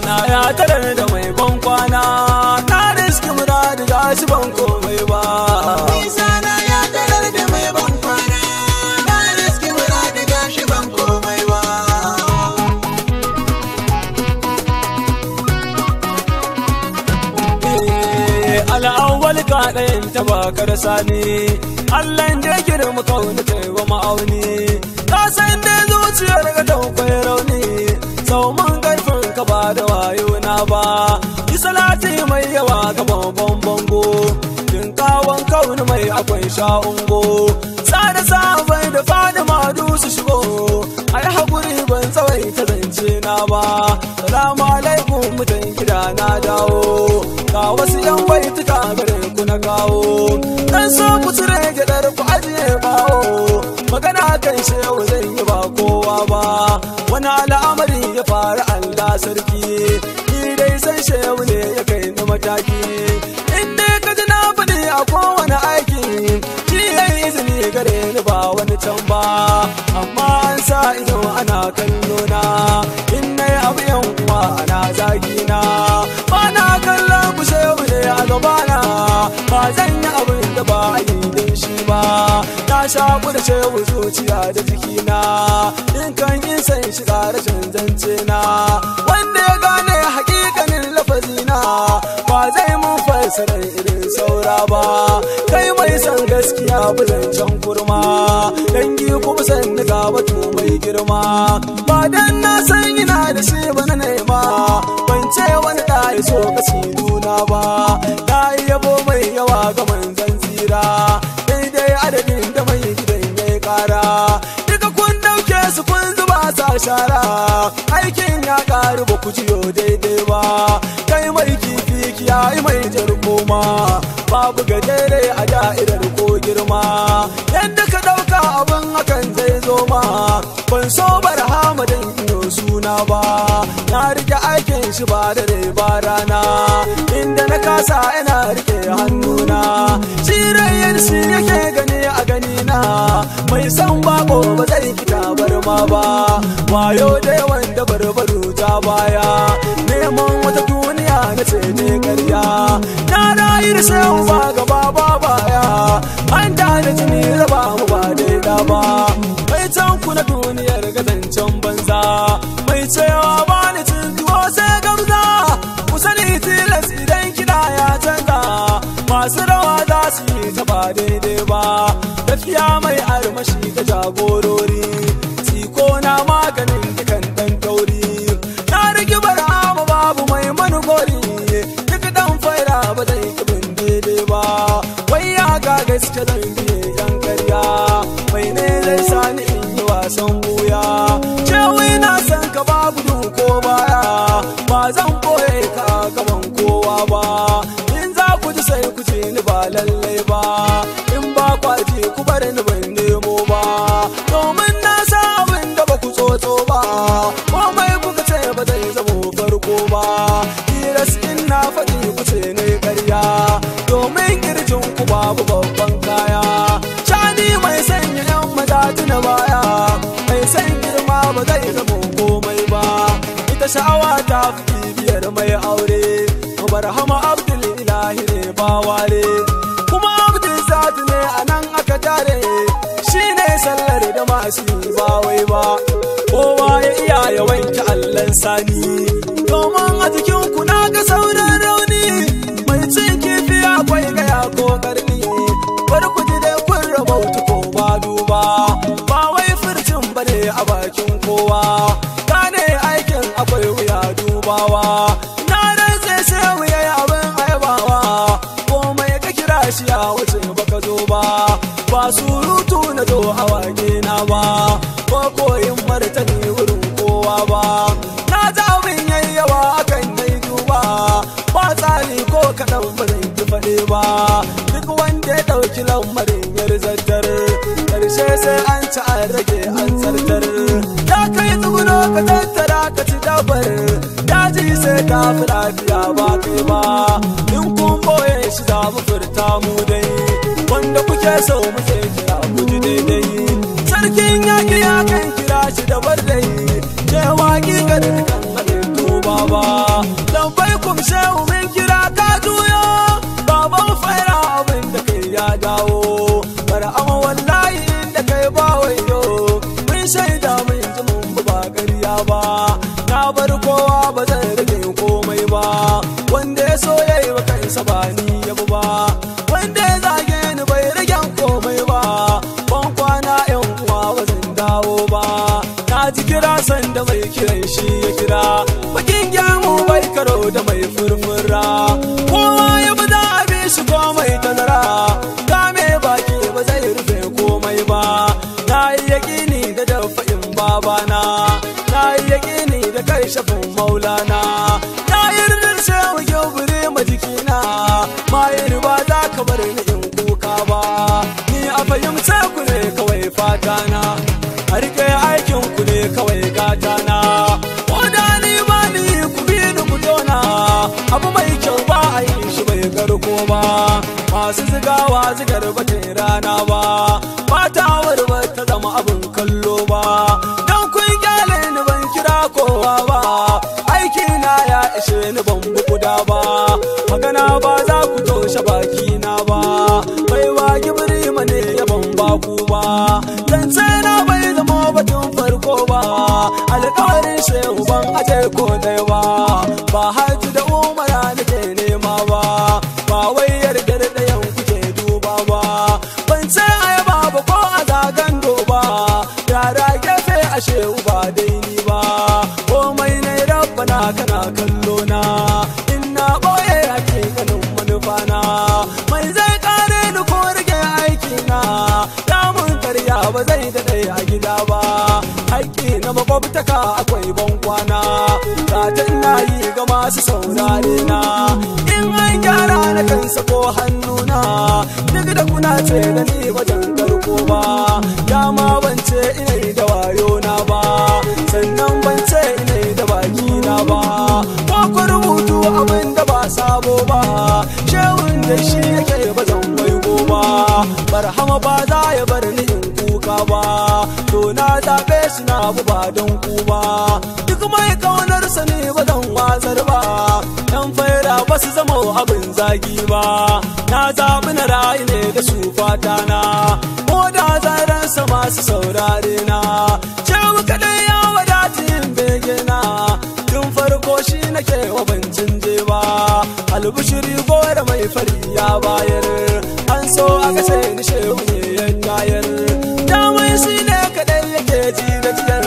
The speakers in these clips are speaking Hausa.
na ya tarar da mai ban kwana na riski muradi gashi ban komai ba. Nisa na ya tarar da mai ban kwana na riski muradi gashi ban komai ba. Al'awwal ka ɗayan ta bakar sani Allah da girma kauna kai wa ma'auni ka san dai zuciyar ka taukwai rauni sau mun karfin ka ba da wayo na ba yi salati mai yawa ga babban bango kin kawon kauna mai akwai sha'ungo sada safai da fadi madu su shigo ai haƙuri ban tsawai ta zance na ba. Salamu alaikum mutan gida na dawo ga wasu yan baituka gare ku na kawo dan so ku cire gidar ku ajiye bawo magana kan shehu zai yi ba kowa ba wani al'amari ya faru Allah sarki ni dai sai shehu ne ya kai ni mataki in dai ka ji na faɗi a kowane aiki shi yayi izini gare ni ba wani can ba amma an sa ido ana kallo na in nai abu yan uwa ana zagi na ba na kallon ku shehu ne a gabana ba zan yi abin da ba a yi din shi ba na shaku da shehu zuciya da jikina in kan yi san shiga rashin zance na wanda ya gane hakikanin lafazina ba zai mun fassarar irin saura ba kai mai san gaskiya buzancen kurma dangi kuma san ga batu mai girma ba dan na san ina da shi ba na nema ban ce wani da ya so kasiduna ba na yi yabo mai yawa ga manzan tsira daidai adadin da mai gidan ya yi kara duka kun dauke su kun zuba sa shara aikin ya karu ba ku jiyo daidai ba kai mai kifi kiyayi mai jar koma babu gajere a da'irar ko girma yadda ka dauka abin hakan zai zo ma ban so barhama dan iyo suna ba na rike aikin shi ba da dai ba rana inda na kasa ina rike hannuna shi rayyar shi yake gani a gani na mai san bako ba zai kita barma ba wayo dai wanda barbaru ta baya neman wata duniya na ce ne karya na rayu da sai ba gaba ba baya an da jini raba mu ba daida ba mai can ku na duniyar gazancen banza mai cewa ba ni cin tuwo sai gamza ku sani tilas idan kiɗa ya canza masu rawa za su yi ta ba daidai ba tafiya mai armashi ga jagorori tsiko na maganin dukan dan tauri na rigi barhama babu mai manugori duk dan faira ba zai kibin daidai ba wai ya ga gaske zan biye yan karya mai ne zai sani in yi wasan buya cewa na san ka babu duko baya ba zan boye ka gaban kowa ba in za ku ji sai ku ce ni ba lallai ba in ba kwaji ku bar ni ban nemo ba domin na sa abin da ba ku tsotso ba komai kuka ce ba zai zamo farko ba tilas in na faɗi ku ce ne karya domin kirjin ku babu babban kaya shani mai sanya yan mazaji na baya mai san girma ba zai zamo komai ba ita sha'awa ta fi biyar mai aure barhama abdul ilahi ne ba ware kuma abdul zati ne a nan aka tare shi ne sallar da masu yi ba wai ba kowa ya iya ya wanke allan sani domin a jikin ku na ga sauran rauni mai cin kifi akwai gaya ko karni bar ku ji dai kun rabautu ko ba duba ba wai furcin bane a bakin kowa gane aikin akwai wuya dubawa na rantse sai wuya abin aibawa komai ka kira shi ya wuce baka zo ba ba surutu na zo a wage na ba ko koyin martani wurin kowa ba na ji abin yayyawa akan dai duba ba tsari ko kaɗan ba zan ki faɗe ba duk wanda ya ɗauki lamarin yar zartar ƙarshe sai an ci an rage an zartar ya kai tsuguno ka tattara ka ci dabar daji sai ta fi lafiya ba kai ba in kun boye shi za mu furta mu dai wanda kuke so muke kira ku ji daidai sarkin yaƙi ya kan kira shi da bar dai cewa ƙiƙarin kan haɗin tuba ba bar kowa ba zan rage komai ba, wanda ya so ya yi wa kansa ba ni yabu ba, wanda ya zage ni bai rage komai ba, ban kwana yan uwa ba zan dawo ba. Na ji kira sanda mai kiran shi ya kira, bakin gyamu bai karo da mai furfura, kowa ya bi da abin shi komai tazara, game baki ba zai rufe komai ba. Na yi yaƙini da dafa'in babana, na yi yaƙini da kai shafin maulana, na yi rinjar shehu gyaubure ma jikina, ma yi ba za ka bar ni in kuka ba. Ni a fahimce ku ne kawai fatana, a riƙe aikin ku ne kawai gatana, ko da ni ba ni ku bi ni ku tona, abu mai kyau ba a yi shi bai garko ba. Masu zigawa zigar ba ta rana ba, fatawar ba ta zama abin kallo ba, don kun kyale ni ban kira kowa ba, aiki na ya ishe ni ban bukuda ba, magana ba za ku toshe baki na ba, baiwa gibiri mane ya ban baku ba, zance na bai zama batun farko ba, alƙawarin shehu ban aje ko ɗaya ba, ba haji da umara nake nema ba, ba wai yardar ɗayan kuke duba ba, ban ce ayaba ba ko a zagan doba, yara gefe a shehu ba dai ni ba, komai ne rabbana kana kallo na, ina ɓoye hakikanin manufana, mai zai kare ni ko rage aikina, damun karya ba zai daɗe a gida ba, haƙƙi na makwabtaka akwai bankwana, gatan na yi ga masu saurare na, in an gyara na kansa ko hannuna, duk da kuna ce da ni wajen karko ba, dama ban ce ina yi da wayo na ba, sannan ban ce ina yi da baki na ba, ko ku rubutu abin da ba sabo ba, shehun da shi yake ba zan waigo ba, barhama ba za ya bar ni in kuka ba, to na zaɓe shi na bu ba don ku ba, duk mai kaunarsa ne ba zan watsar ba, ɗan faira ba su zama abin zagi ba, na zaɓi na rayu ne da su fata na, ko da zaransa masu saurare na, cewa kaɗai ya wadata yin bege na, tun farko shi nake wa ban canje ba, albishiri gora mai fari ya bayar, an so a kashe ni shehu ne ya tayar, damai shi ne kaɗai yake ji da jiyar,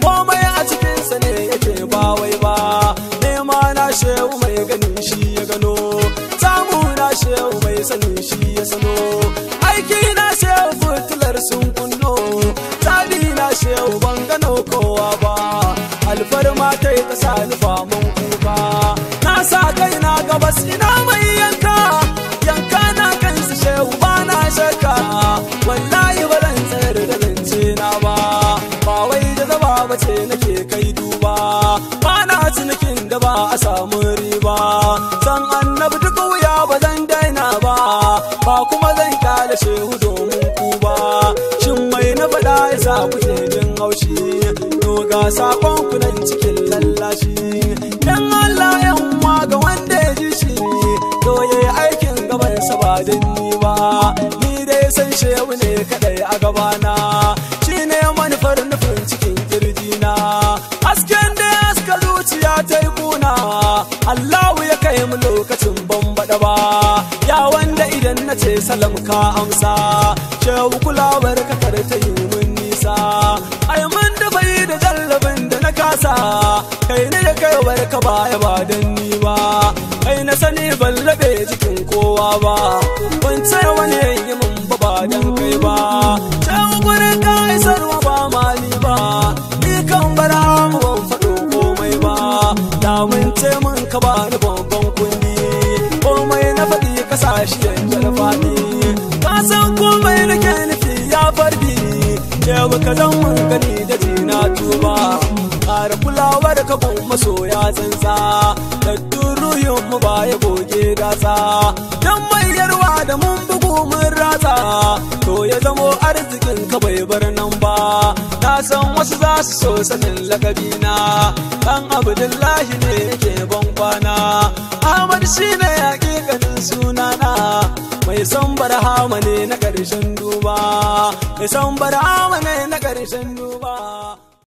komai a cikinsa ne yake ba wai ba, nema na shehu mai ganin shi ya gano, samu na shehu mai sani shi ya sano, aiki na shehu fitilar sun kunno, zabi na shehu ban gano kowa ba, alfarma ta yi ta sa ni famun kuka, na sa kai na gabas ina mai yanka, yanka na kansu shehu ba na shakka, wallahi ba zan tsayar da zance na ba, ba wai da zaba ba ce nake kai duba, ba na cinikin da ba a samu riba, san annabi duk wuya ba zan daina ba, ba kuma zan kyale shehu domin ku ba, shin mai na faɗa ya sa kuke jin haushi, to ga sakon ku nan cikin lallashi, dan Allah yan uwa ga wanda ya ji shi, to yayi aikin gabansa ba dan ni ba, ni dai san shehu ne kadai a gabana, shi ne manufar nufin cikin kirjina, hasken da haska zuciya ta yi kuna, Allahu ya kai mu lokacin bambaɗa ba, ya wanda idan na ce salam ka amsa, shehu kulawar ka ta yi mun nisa, ai mun da bai da jallabin da na kasa, kai ne da kai ka baya ba dan ni ba, kai na sani ban laɓe jikin kowa ba, ban ce wani yi mun ba dan kai ba, shehu gurin ka isarwa ba mali ba, ni kan bara mu ban faɗo komai ba, da mun ce mun ka ba ni babban kundi, komai na faɗi ka sa shi yanzu da faɗi, ka san komai na ke nufi ya farbi, shehu ka zan mun gani da jina tuba, ƙara kulawar ka gun masoya tsantsa, da ruhin mu ba ya goge gasa, dan mai yarwa da mun bugu mun ratsa, to ya zamo arzikin ka bai bar nan ba, na san wasu za su so sanin lakabina, dan Abdullahi ne yake ban kwana, Ahmad shi ne hakikanin sunana, mai son barhama ne na ƙarshen duba, mai son barhama ne na ƙarshen duba.